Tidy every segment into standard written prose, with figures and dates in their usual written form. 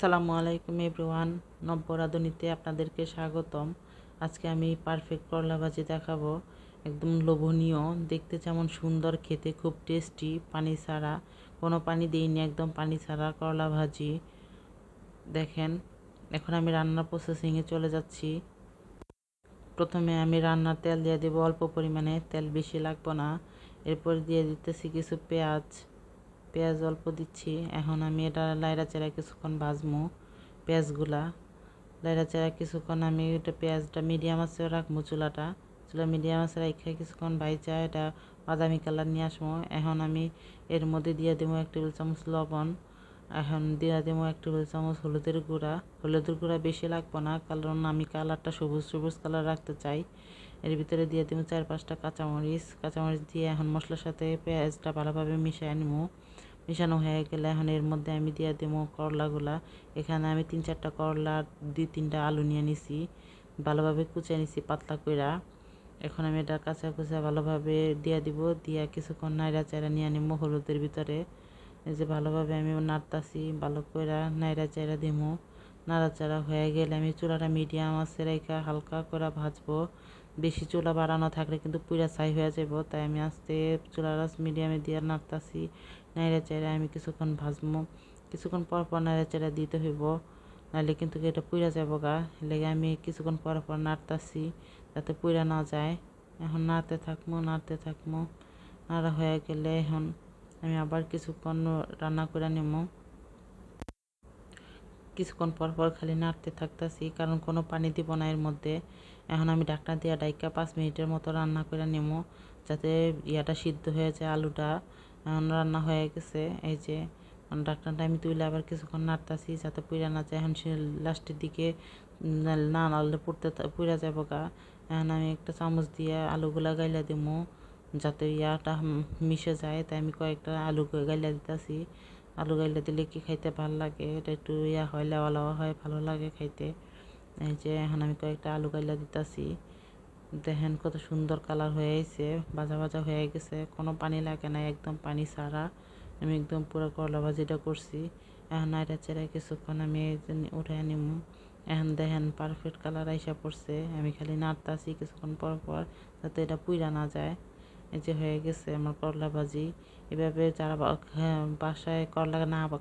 আসসালামু আলাইকুম এভরিওয়ান, নব্য রাঁধুনিতে আপনাদেরকে স্বাগতম। আজকে আমি পারফেক্ট করলা ভাজি দেখাবো। একদম লোভনীয়, দেখতে যেমন সুন্দর, খেতে খুব টেস্টি, পানি ছাড়া, কোনো পানি দিইনি, একদম পানি ছাড়া করলা ভাজি। দেখেন, এখন আমি রান্নার প্রসেসিংয়ে চলে যাচ্ছি। প্রথমে আমি রান্নার তেল দিয়ে দেবো অল্প পরিমাণে, তেল বেশি লাগবে না। এরপর দিয়ে দিতেছি কিছু পেঁয়াজ অল্প দিচ্ছি। এখন আমি এটা লাইড়া চাড়া কিছুক্ষণ ভাজবো। পেঁয়াজগুলা লাইড়া চাড়া কিছুক্ষণ আমি এটা পেঁয়াজটা মিডিয়াম আছে রাখবো। চুলা মিডিয়াম আছে রেখে কিছুক্ষণ ভাইজা এটা বাদামি কালার নিয়ে আসবো। এখন আমি এর মধ্যে দিয়ে দেবো 1 টেবিল চামচ লবণ। এখন দিয়ে দেবো 1 টেবিল চামচ হলুদের গুঁড়া বেশি লাগবে না, কারণ আমি কালারটা সবুজ কালার রাখতে চাই। এর ভিতরে দিয়ে দেবো 4-5টা কাঁচামরিচ দিয়ে এখন মশলার সাথে পেঁয়াজটা ভালোভাবে মিশিয়ে নেবো। মিশানো হয়ে গেলে এখন এর মধ্যে আমি দিয়ে দেবো করলাগুলা। এখানে আমি 3-4টা করলা, 2-3টা আলু নিয়ে নিছি, ভালোভাবে কুচিয়ে নিছি পাতলা কইরা। এখন আমি এটা কাঁচা ভালোভাবে দিয়ে দিব, দিয়ে কিছুক্ষণ নাইড়া চাইড়া নিয়ে নিব হলুদের ভিতরে। এই যে ভালোভাবে আমি নাড়তাছি, ভালো কইরা নাইড়া চাইড়া দিমু। নাড়াচাড়া হয়ে গেলে আমি চুলাটা মিডিয়াম আছে রেখা হালকা করে ভাজবো। বেশি চুলা বাড়ানো থাকলে কিন্তু পুরা ছাই হয়ে যাব, তাই আমি আস্তে চুলার মিডিয়ামে দিয়ে নাড়তাছি। নাইড়া চাইড়া আমি কিছুক্ষণ ভাজবো। কিছুক্ষণ পর নাইড়া চাইড়া দিতে হইব, নাহলে কিন্তু এটা পুড়া যাবো গা। লেগে আমি কিছুক্ষণ পর নাড়তাছি যাতে পুড়া না যায়। এখন নাড়তে থাকবো। নাড়া হয়ে গেলে এখন আমি আবার কিছুক্ষণ রান্না করে নেব। কিছুক্ষণ পর খালি নাড়তে থাকতেছি, কারণ কোনো পানি দিব না এর মধ্যে। এখন আমি ঢাকনা দিয়ে ডাইকা 5 মিনিটের মতো রান্না করে নেব, যাতে ইয়াটা সিদ্ধ হয়ে যায়, আলুটা। এখন রান্না হয়ে গেছে। এই যে ঢাকনাটা আমি তুলে আবার কিছুক্ষণ নাড়তাছি যাতে পুড়া না যায়। এখন সে লাস্টের দিকে না নাড়লে পুড়া যাবো গা। এখন আমি একটা চামচ দিয়ে আলুগুলা গাইলা দিমু, যাতে ইয়াটা মিশে যায়, তাই আমি কয়েকটা আলু গাইলা দিতেছি। আলু গাইলে দিলে কি খাইতে ভালো লাগে, এটা একটু হয়, লেওয়া হয়, ভালো লাগে খাইতে। এই যে এখন আমি কয়েকটা আলু গাইলা দিতেছি। দেখেন কত সুন্দর কালার হয়ে গেছে, ভাজা হয়ে গেছে, কোনো পানি লাগে না, একদম পানি ছাড়া। আমি একদম পুরো করলা ভাজিটা করছি। এখন নাইড়া চেড়া কিছুক্ষণ আমি উঠাই নিব। এখন দেখেন পারফেক্ট কালার আইসা পড়ছে। আমি খালি নাড়তাছি কিছুক্ষণ পর যাতে এটা পুইরা না যায়। এই যে হয়ে গেছে আমার করলা ভাজি। এভাবে যারা বাসায়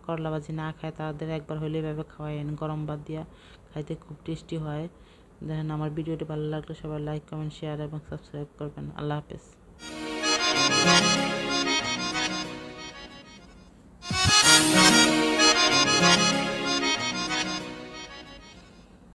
করলা ভাজি না খায়, তাদের একবার হলে এভাবে খাওয়াইন, গরম ভাত দিয়া খাইতে খুব টেস্টি হয়। দেখেন, আমার ভিডিওটি ভালো লাগলে সবাই লাইক, কমেন্ট, শেয়ার এবং সাবস্ক্রাইব করবেন। আল্লাহ হাফেজ।